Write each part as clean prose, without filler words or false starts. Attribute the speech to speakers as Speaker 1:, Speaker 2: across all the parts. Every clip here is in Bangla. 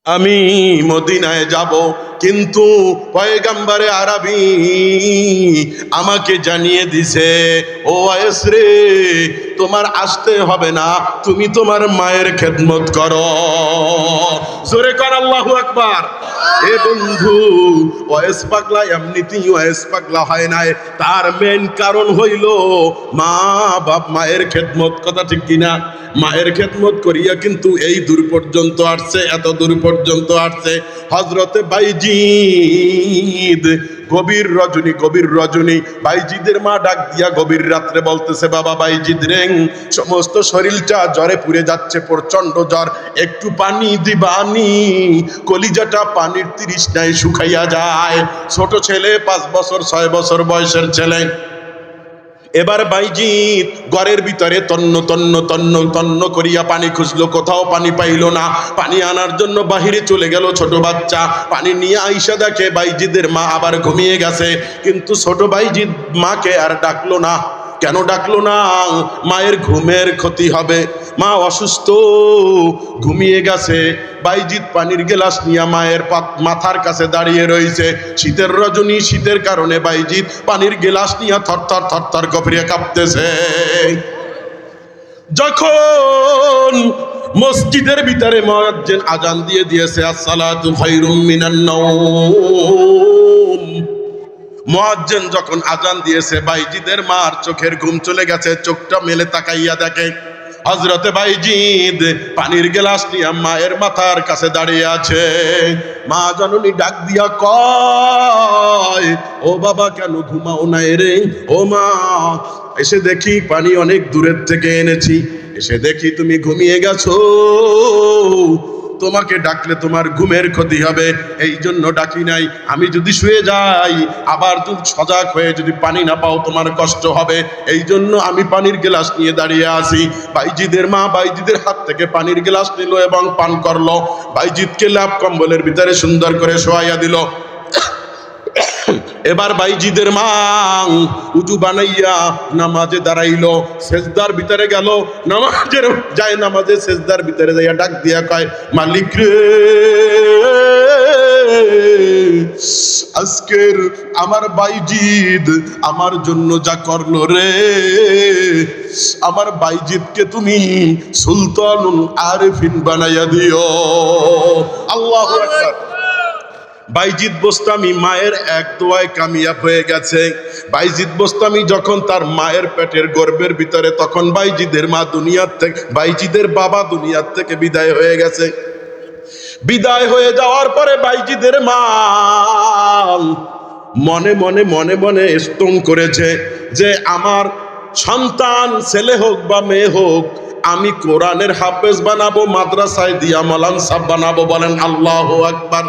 Speaker 1: আমি মদিনায় যাব, কিন্তু পয়গম্বরে আরবি আমাকে জানিয়ে দিছে, ও ওয়াইস রে, তোমার আসতে হবে না, তুমি তোমার মায়ের খেদমত করো। জোরে কর আল্লাহু আকবার। এ বন্ধু, ওয়াইস পাগলা এমনিতেই ওয়াইস পাগলা হয় নাই, তার মেন কারণ হইল মা বাপ, মায়ের খেদমত। কথা ঠিক কিনা? মায়ের খেদমত করিয়া কিন্তু এই দূর পর্যন্ত আসছে, এত দূর পর্যন্ত আসছে। হযরতে বাইজিদ গভীর রজনী বাইজিদের মা ডাক দিয়া গভীর রাত্রে বলতেছে, বাবা বাইজিদ রে, সমস্ত শরীরটা জ্বরে পুড়ে যাচ্ছে, প্রচন্ড জ্বর, একটু পানি দিবানি, কলিজাটা পানির তৃষ্ণায় শুকাইয়া যায়। ছোট ছেলে, 5 বছর 6 বছর বয়সের ছেলে। এবার বাইজিৎ ঘরের ভিতরে তন্ন তন্ন তন্ন তন্ন করিয়া পানি খুঁজলো, কোথাও পানি পাইল না। পানি আনার জন্য বাহিরে চলে গেল ছোট বাচ্চা। পানি নিয়ে আইসা দেখে বাইজিদের মা আবার ঘুমিয়ে গেছে, কিন্তু ছোট বাইজিদ মাকে আর ডাকলো না। কেন ডাকলো না? মায়ের ঘুমের ক্ষতি হবে, মা অসুস্থ, ঘুমিয়ে গেছে। বাইজিদ পানির গ্লাস নিয়ে মায়ের মাথার কাছে দাঁড়িয়ে রয়েছে। শীতের রজনী, শীতের কারণে বাইজিদ পানির গ্লাস নিয়ে থরথর থরথর কপিয়ে কাঁপতেছে। যখন মসজিদের ভিতরে মুয়াজ্জিন আজান দিয়ে দিয়েছে, আসসালাতু খায়রুম মিনান নাওম, মুয়াজ্জিন যখন আজান দিয়েছে, বাইজিদের মার চোখের ঘুম চলে গেছে। চোখটা মেলে তাকাইয়া দেখে হযরতে বাইজিদ পানির গ্লাস নিয়ে মায়ের মাথার কাছে দাঁড়িয়ে আছে। মা জননী ডাক দিয়া কয়, ও বাবা, কেন ঘুমাও নাই রে? ও মা, এসে দেখি পানি অনেক দূরের থেকে এনেছি, এসে দেখি তুমি ঘুমিয়ে গেছো, তোমাকে ডাকলে তোমার ঘুমের ক্ষতি হবে, এই জন্য ডাকি নাই। আমি যদি শুয়ে যাই, আবার তুমি সজাগ হয়ে যদি পানি না পাও, তোমার কষ্ট হবে, এই জন্য আমি পানির গ্লাস নিয়ে দাঁড়িয়ে আছি। বাইজিদের মা বাইজিদের হাত থেকে পানির গ্লাস নিল এবং পান করলো। বাইজিদকে লাভ কম্বলের ভিতরে সুন্দর করে শোয়াইয়া দিল। এবার বাইজিদের মা উজু বানাইয়া নামাজে দাঁড়াইলো, সেজদার ভিতরে গেল। নামাজের যায়, নামাজে সেজদার ভিতরে যাইয়া ডাক দিয়া কয়, মালিক রে, আজকের আমার বাইজিদ আমার জন্য যা করলো রে, আমার বাইজিদকে তুমি সুলতানুল আরিফিন বানাইয়া দিও। আল্লাহু আকবার। বাইজিদ বোস্তামি মায়ের এক দোয়ায় কামিয়াব হয়ে গেছে। বাইজিদ বোস্তামি যখন তার মায়ের পেটের গর্ভের ভিতরে, তখন বাইজিদের মা দুনিয়ার থেকে, বাইজিদের বাবা দুনিয়ার থেকে বিদায় হয়ে গেছে। বিদায় হয়ে যাওয়ার পরে বাইজিদের মা মনে মনে মনে মনে স্তোন করেছে যে আমার সন্তান ছেলে হোক বা মেয়ে হোক, আমি কোরআনের হাফেজ বানাবো, মাদ্রাসায় দিয়া মাওলানা সাহেব বানাবো। বলেন আল্লাহু আকবার।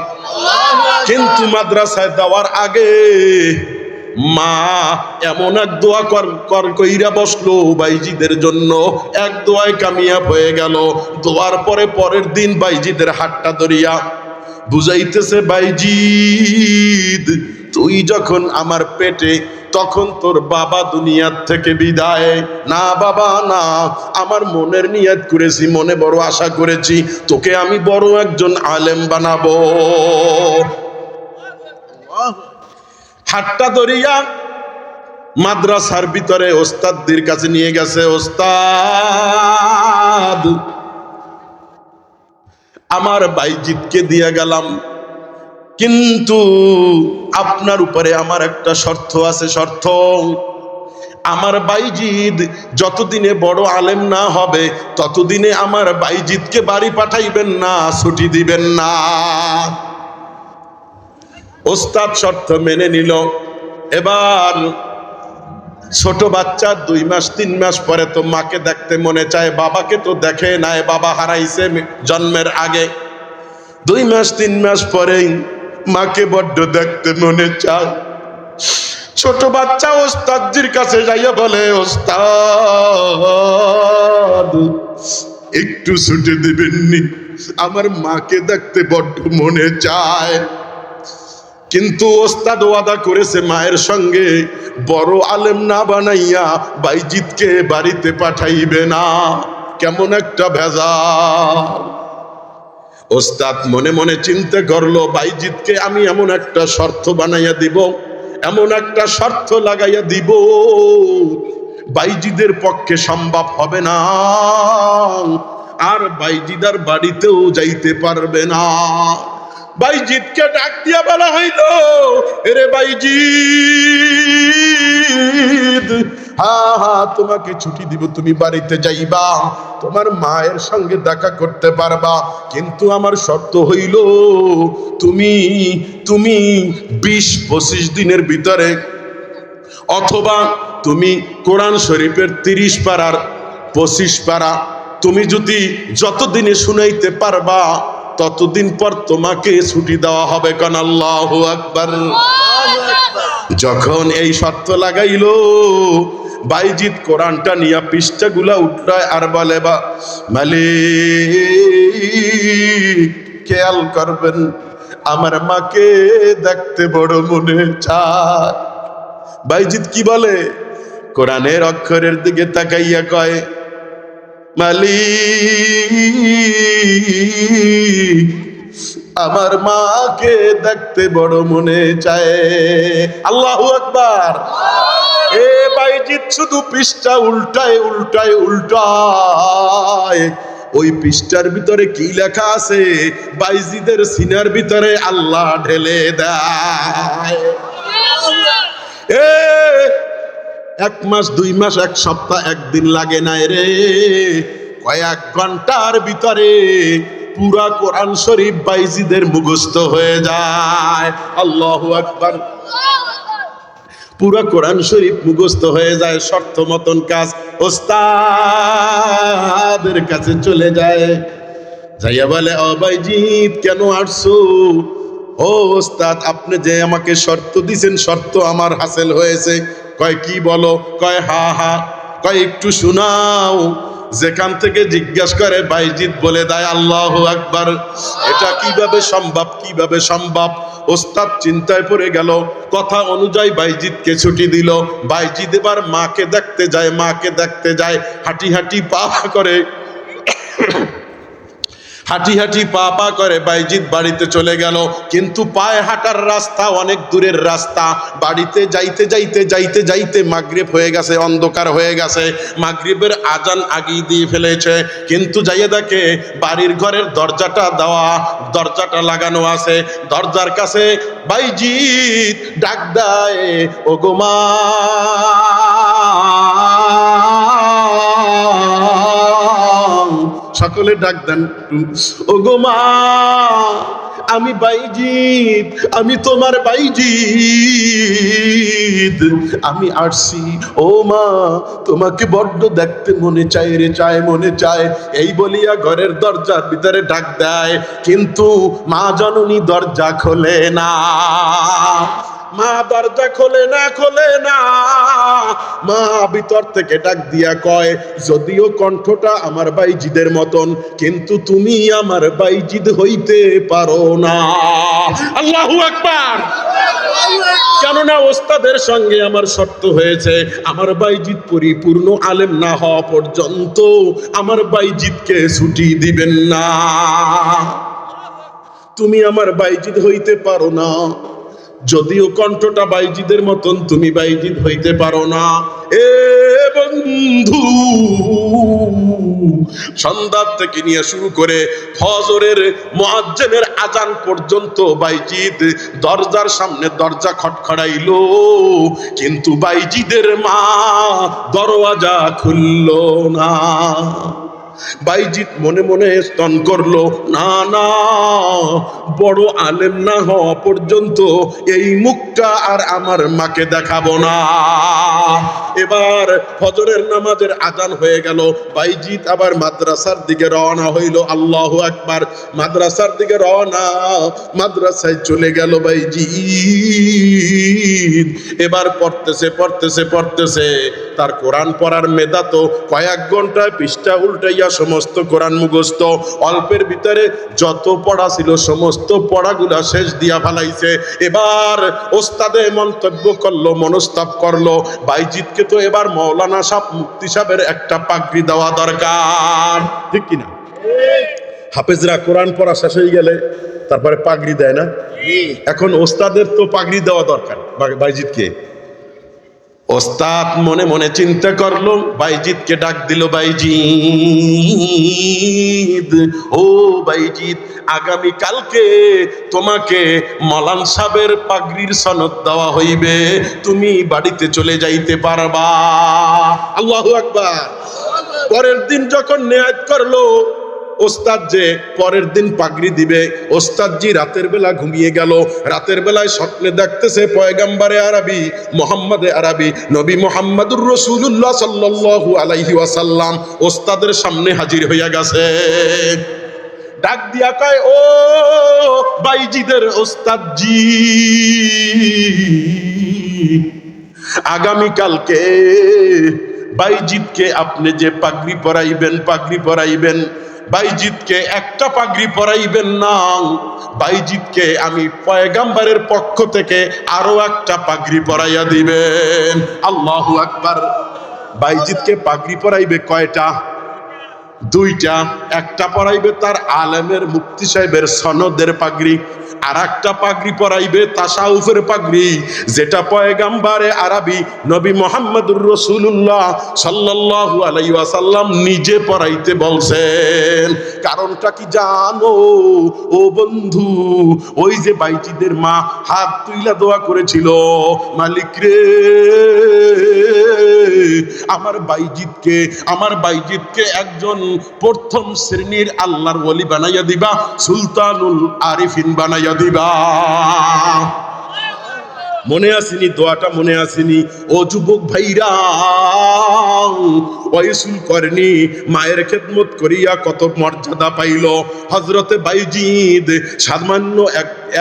Speaker 1: কিন্তু মাদ্রাসায় দেওয়ার আগে মা এমন এক দোয়া কইরা বসলো বাইজিদের জন্য, এক দোয়ায় কামিয়াব হয়ে গেল। দোয়ার পরে পরের দিন বাইজিদের হাতটা ধরিয়া বুঝাইতেছে, বাইজিদ, তুই যখন আমার পেটে, তখন তোর বাবা দুনিয়ার থেকে বিদায়। না বাবা না, আমার মনের নিয়ত করেছি, মনে বড় আশা করেছি, তোকে আমি বড় একজন আলেম বানাবো। হাতটা ধরিয়া মাদ্রাসার ভিতরে ওস্তাদদের কাছে নিয়ে গেছে। ওস্তাদ, আমার বাইজিদকে দিয়ে গেলাম, কিন্তু আপনার উপরে আমার একটা শর্ত আছে। শর্ত, আমার বাইজিদ যতদিনে বড় আলেম না হবে, ততদিনে আমার বাইজিদকে বাড়ি পাঠাইবেন না, ছুটি দিবেন না। ওস্তাদ শর্ত মেনে নিল। এবার ছোট বাচ্চা 2 মাস 3 মাস পরে তো মাকে দেখতে মনে চায়, বাবাকে তো দেখে নাই, বাবা হারাইছে জন্মের আগে। 2 মাস 3 মাস পরেই মাকে বড্ড দেখতে মনে চায়। ছোট বাচ্চা ওস্তাদজির কাছে যাইয়া বলে, ওস্তাদ, একটু ছুটি দিবেননি, আমার মাকে দেখতে বড্ড মনে চায়। কিন্তু ওস্তাদ ওয়াদা করেছে মায়ের সঙ্গে বড় আলেম না বানাইয়া বাইজিদকে বাড়িতে পাঠাইবে না। কেমন একটা ভেজাল! ওস্তাদ মনে মনে চিন্তা করলো, বাইজিদকে আমি এমন একটা শর্ত বানাইয়া দিব, এমন একটা শর্ত লাগাইয়া দিব, বাইজিদের পক্ষে সম্ভব হবে না, আর বাইজিদার বাড়িতেও যাইতে পারবে না। বাইজিদকে ডাক দিয়া বলা হইল, এরে বাইজিদ, হ্যাঁ হ্যাঁ তোমাকে ছুটি দিব, তুমি বাড়িতে যাইবা, তোমার মায়ের সঙ্গে দেখা করতে পারবা, কিন্তু আমার শর্ত হইল তুমি তুমি 20-25 দিনের ভিতরে, অথবা তুমি কোরআন শরীফের 30 পারার 25 পারা তুমি যদি যতদিনে শুনাইতে পারবা ততদিন পর তোমাকে ছুটি দেওয়া হবে। কান আল্লাহু আকবার। যখন এই শর্ত লাগাইলো, বাইজিদ কোরআনটা নিয়ে পৃষ্ঠাগুলা উঠায় আর বলে, বা মালিক খেয়াল করবেন, আমার মাকে দেখতে বড় মনে চায়। বাইজিদ কি বলে? কোরআনের অক্ষরের দিকে তাকাইয়া কয়, মালিক আমার মাকে দেখতে বড় মনে চায়। আল্লাহু আকবার। এ বাইজিদ শুধু পৃষ্ঠা উল্টায় উল্টায় উল্টায়, ওই পৃষ্ঠার ভিতরে কি লেখা আছে বাইজিদের সিনার ভিতরে আল্লাহ ঢেলে দেয়। 1 মাস 2 মাস 1 সপ্তাহ 1 দিন লাগে না রে, কয়েক ঘন্টার ভিতরে পুরা কোরআন শরীফ বাইজিদের মুখস্থ হয়ে যায়। আল্লাহু আকবার। পুরা কোরআন শরীফ মুখস্থ হয়ে যায়। শর্ত মতন কাজ, ওস্তাদের কাছে চলে যায়, যাইয়া বলে, ও বাইজিদ কেন আসছো? ও ওস্তাদ, আপনি যে আমাকে শর্ত দিছেন, শর্ত আমার হাসিল হয়েছে। কয় কি বলো? কয় হা হা। কয় একটু শোনাও। যেখান থেকে জিজ্ঞাসা করে বাইজিদ বলে দেয় আল্লাহু আকবার। এটা কিভাবে সম্ভব, কিভাবে সম্ভব? ওস্তাদ চিন্তায় পড়ে গেল। কথা অনুযায়ী বাইজিদকে ছুটি দিল। বাইজিদ এবার মাকে দেখতে যায়, মাকে দেখতে যায়, হাঁটি হাঁটি পা করে, হাঁটি হাঁটি পা পা করে বাইজিদ বাড়িতে চলে গেল। কিন্তু পায়ে হাঁটার রাস্তা অনেক দূরের রাস্তা। বাড়িতে যাইতে যাইতে যাইতে যাইতে মাগরিব হয়ে গেছে, অন্ধকার হয়ে গেছে, মাগরিবের আজান আগেই দিয়ে ফেলেছে। কিন্তু যাইয়া দেখে বাড়ির ঘরের দরজাটা দেওয়া, দরজাটা লাগানো আছে। দরজার কাছে বাইজিদ ডাক দেয়, ও গো মা, সকলে ডাক দেন, ও গো মা, আমি বাইজিদ, আমি তোমার বাইজিদ, আমি আসছি। ও মা, তোমাকে বড্ড দেখতে মনে চায় রে, চায় মনে চায়। এই বলিয়া ঘরের দরজার ভিতরে ডাক দেয়, কিন্তু মা জননী দরজা খোলে না। মা দরজা খোলে না, খোলে না। মা ভিতর থেকে ডাক দিয়া কয়, যদিও কণ্ঠটা আমার বাইজিদের মতন, কিন্তু তুমি আমার বাইজিদ হইতে পারো না। আল্লাহু আকবার। কেননা ওস্তাদের সঙ্গে আমার শর্ত হয়েছে, আমার বাইজিদ পরিপূর্ণ আলেম না হওয়া পর্যন্ত আমার বাইজিদকে ছুটি দিবেন না। তুমি আমার বাইজিদ হইতে পারো না, যদিও কণ্ঠটা বাইজিদের মতন, তুমি বাইজিদ হইতে পারো না। এ বন্ধু, সন্ধ্যা থেকে নিয়ে শুরু করে ফজরের মুয়াজ্জিনের আজান পর্যন্ত বাইজিদ দরজার সামনে দরজা খটখড়াইলো, কিন্তু বাইজিদের মা দরওয়াজা খুললো না। বাইজিদ মনে মনে স্তন করলো, না না, বড় আলেম না হওয়া পর্যন্ত এই মুখটা আর আমার মাকে দেখাবো না। এবার ফজরের নামাজের আজান হয়ে গেল, বাইজিদ আবার মাদ্রাসার দিকে রওনা হইল। আল্লাহু আকবার। মাদ্রাসার দিকে রওনা, মাদ্রাসায় চলে গেল বাইজিদ। এবার পড়তেছে পড়তেছে পড়তেছে, তার কোরআন পড়ার মেধা তো কয়েক ঘন্টায় পৃষ্ঠা উল্টাইয়া সমস্ত কোরআন মুখস্থ। অল্পের ভিতরে যত পড়া ছিল সমস্ত পড়াগুলা শেষ দিয়া ফেলাইছে। এবার ওস্তাদে মন্তব্য করলো, মনস্তাপ করলো, বাইজিদকে তো এবার মৌলানা সাহেব, মুফতি সাহেবের একটা পাগড়ি দেওয়া দরকার, ঠিক কিনা? হাফেজরা কোরআন পড়া শেষ হয়ে গেলে তারপরে পাগড়ি দেয় না? এখন ওস্তাদের তো পাগড়ি দেওয়া দরকার। বাইজিৎকে ওস্তাদ মনে মনে চিন্তা করলো, বাইজিৎকে ডাক দিল, বাইজিৎ, ও বাইজিৎ, আগামী কালকে তোমাকে মলান সাহেবের পাগড়ির সনদ দেওয়া হইবে, তুমি বাড়িতে চলে যাইতে পারবা। আল্লাহু আকবার। পরের দিন যখন নিয়ত করলো ওস্তাদ যে পরের দিন পাগড়ি দিবে, ওস্তাদজি রাতের বেলা ঘুমিয়ে গেল। রাতের বেলায় স্বপ্নে দেখতেছে পয়গম্বরে আরবি মোহাম্মদে আরবি নবী মোহাম্মদুর রাসূলুল্লাহ সাল্লাল্লাহু আলাইহি ওয়াসাল্লাম ওস্তাদের সামনে হাজির হইয়া গেছে। ডাক দিয়া কয়, ও বাইজিদের ওস্তাদজি, আগামী কালকে বাইজিদকে আপনি যে পাগড়ি পরাইবেন, বাইজিদকে একটা পাগড়ি পরাইবেন না, বাইজিদকে আমি পয়গম্বরের পক্ষ থেকে আরো একটা পাগড়ি পরাইয়া দিবেন। আল্লাহু আকবার। বাইজিদকে পাগড়ি পরাইবে কয়টা? দুইটা। একটা পরাইবে তার আলেমের মুফতি সাহেবের সনদের পাগড়ি, আর একটা পাগড়ি পরাইবে তাসাউফের পাগড়ি, যেটা পয়গম্বরে আরবি নবী মুহাম্মদুর রাসূলুল্লাহ সাল্লাল্লাহু আলাইহি ওয়াসাল্লাম নিজে পরাইতে বলছেন। কারণটা কি জানো ও বন্ধু? ওই যে বাইজিদের মা হাত তুইলা দোয়া করেছিল, মালিক রে, আমার বাইজিদকে একজন প্রথম শ্রেণীর আল্লাহর ওলি বানাইয়া দিবা, সুলতানুল আরিফিন বানাইয়া দিবা। মনে আসেনি দোয়াটা? মনে আসেনি? ও যুবক ভাইরা, ওয়াইসুল করনি মায়ের খেদমত করিয়া কত মর্যাদা পাইল। হযরতে বাইজিদ সামান্য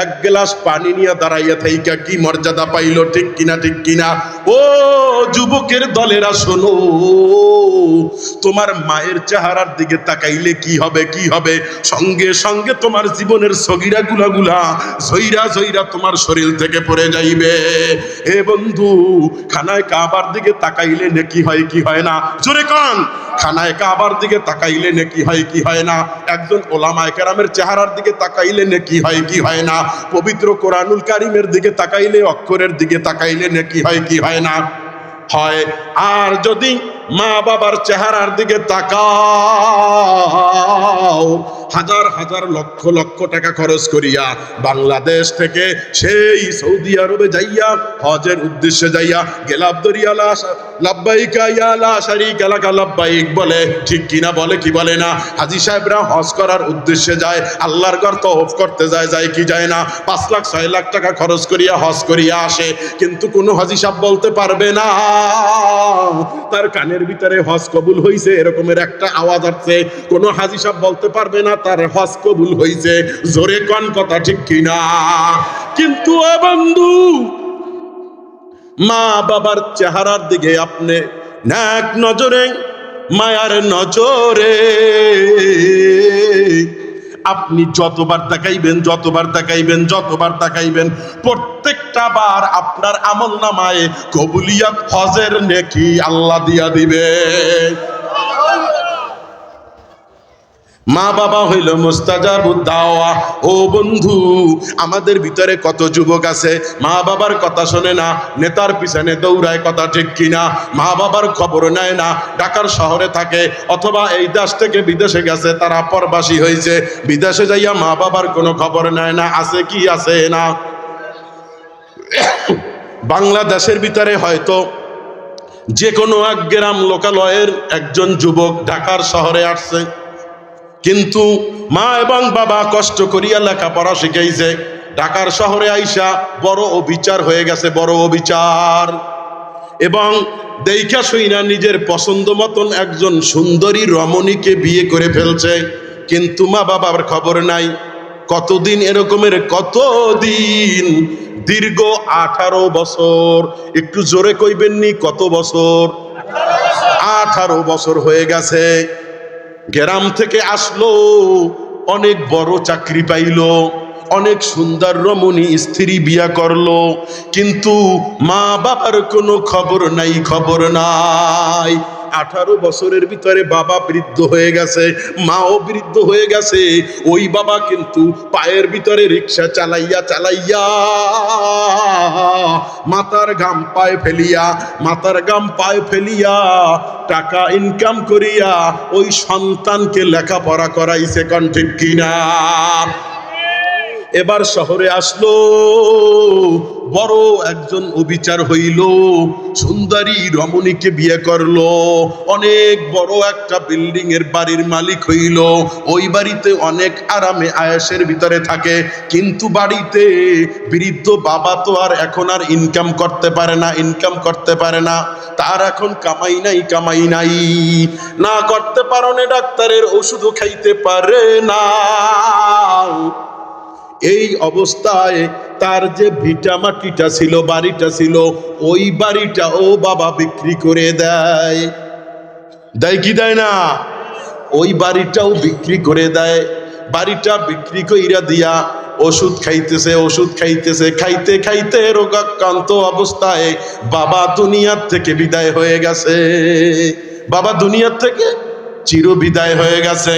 Speaker 1: এক গ্লাস পানি নিয়ে দাঁড়াইয়া থাইকা কি মর্যাদা পাইল, ঠিক কিনা? ঠিক কিনা? ও যুবকের দলেরা শোনো, তোমার মায়ের চেহারার দিকে তাকাইলে কি হবে? কি হবে? সঙ্গে সঙ্গে তোমার জীবনের সগীরা গুলা ঝইরা তোমার শরীর থেকে পড়ে যাইবে। এ বন্ধু, খানায় কাবার দিকে তাকাইলে নেকি হয় কি হয় না? জোরে কান। খানায় কাবার দিকে তাকাইলে নেকি হয় কি হয় না? একজন ওলামায়ে কেরামের চেহারার দিকে তাকাইলে নেকি হয় কি হয় না? পবিত্র কোরআনুল কারীমের দিকে তাকাইলে, অক্ষরের দিকে তাকাইলে নেকি হয় কি হয় না? হয়। আর যদি মা বাবার চেহারার দিকে তাকাও, হাজার হাজার লক্ষ লক্ষ টাকা খরচ করিয়া বাংলাদেশ থেকে সেই সৌদি আরবে যাইয়া হজের উদ্দেশ্যে যাইয়া গেলাব দরিয়ালা লাব্বাইকা ইয়া লা শারীকা লাকা লাব্বাইক বলে, ঠিক কিনা? বলে কি বলে না? হাজী সাহেবরা হজ করার উদ্দেশ্যে যায়, আল্লাহর ঘর তওয়াফ করতে যায় কি যায় না? 5 লাখ 6 লাখ টাকা খরচ করিয়া হজ করিয়া আসে, কিন্তু কোনো হাজী সাহেব বলতে পারবে না তার কানের ভিতরে হজ কবুল হইছে এরকমের একটা আওয়াজ আসছে। কোনো হাজী সাহেব বলতে পারবে না তার হজ কবুল হইছে। জোরে কোন কথা, ঠিক কিনা? কিন্তু ও বন্ধু, মা বাবার চেহারার দিকে আপনি নেক নজরে, মায়ার নজরে আপনি যতবার তাকাইবেন প্রত্যেকটা বার আপনার আমলনামায় কবুলিয়ত হজের নেকি আল্লাহ দিয়া দিবে। মা বাবা হইল মুস্তাজাবুদ দাওয়া। ও বন্ধু, আমাদের ভিতরে কত যুবক আছে মা বাবার কথা শোনে না, নেতার পিছনে দৌড়ায়, কথা ঠিক কিনা? মা বাবার খবর নেয় না, ঢাকার শহরে থাকে অথবা এই দেশ থেকে বিদেশে গেছে, তারা পরবাসী হয়েছে, বিদেশে যাইয়া মা বাবার কোনো খবর নেয় না। আছে কি? আছে না? বাংলাদেশের ভিতরে হয়তো যে কোনো এক গ্রাম লোকালয়ের একজন যুবক ঢাকার শহরে আসছে, কিন্তু মা এবং বাবা কষ্ট করিয়া লেখাপড়া শিখাইছে, ঢাকার শহরে আইসা বড় অবিচার হয়ে গেছে, বড় অবিচার। এবং দেইখা শুইনা নিজের পছন্দ মতন একজন সুন্দরী রমণীকে বিয়ে করে ফেলছে, কিন্তু মা বাবার খবর নাই। কতদিন এরকমের? কতদিন? দীর্ঘ 18 বছর। একটু জোরে কইবেননি? কত বছর? 18 বছর হয়ে গেছে। গ্রাম থেকে আসলো, অনেক বড় চাকরি পাইলো, অনেক সুন্দর রমণী স্ত্রী বিয়া করলো, কিন্তু মা বাবার কোনো খবর নাই। 18 বছরের ভিতরে বাবা বৃদ্ধ হয়ে গেছে, মাও বৃদ্ধ হয়ে গেছে। ওই বাবা কিন্তু পায়ের ভিতরে রিক্সা চালাইয়া চালাইয়া মাথার ঘাম পায়ে ফেলিয়া, মাথার ঘাম পায়ে ফেলিয়া টাকা ইনকাম করিয়া ওই সন্তানকে লেখাপড়া করাইছে। কোন ঠিক কিনা? এবার শহরে আসলো, বড় একজন অবিচার হইল, সুন্দরী রমণীকে বিয়ে করলো, অনেক বড় একটা বিল্ডিং এর বাড়ির মালিক হইল। ওই বাড়িতে অনেক আরামে আয়েশের ভিতরে থাকে, কিন্তু বাড়িতে বৃদ্ধ বাবা তো আর এখন আর ইনকাম করতে পারে না, ইনকাম করতে পারে না। তার এখন কামাই নাই, কামাই নাই, না করতে পারনে ডাক্তারের ওষুধও খাইতে পারে না। এই অবস্থায় তার যে ভিটা মাটিটা ছিল, বাড়িটা ছিল, ওই বাড়িটা ও বাবা বিক্রি করে দেয়। দেয় কি দেয় না? ওই বাড়িটাও বিক্রি করে দেয়। বাড়িটা বিক্রি কইরা দিয়া ওষুধ খাইতেছে, ওষুধ খাইতেছে, খাইতে খাইতে রোগাক্রান্ত অবস্থায় বাবা দুনিয়ার থেকে বিদায় হয়ে গেছে। বাবা দুনিয়ার থেকে চির বিদায় হয়ে গেছে।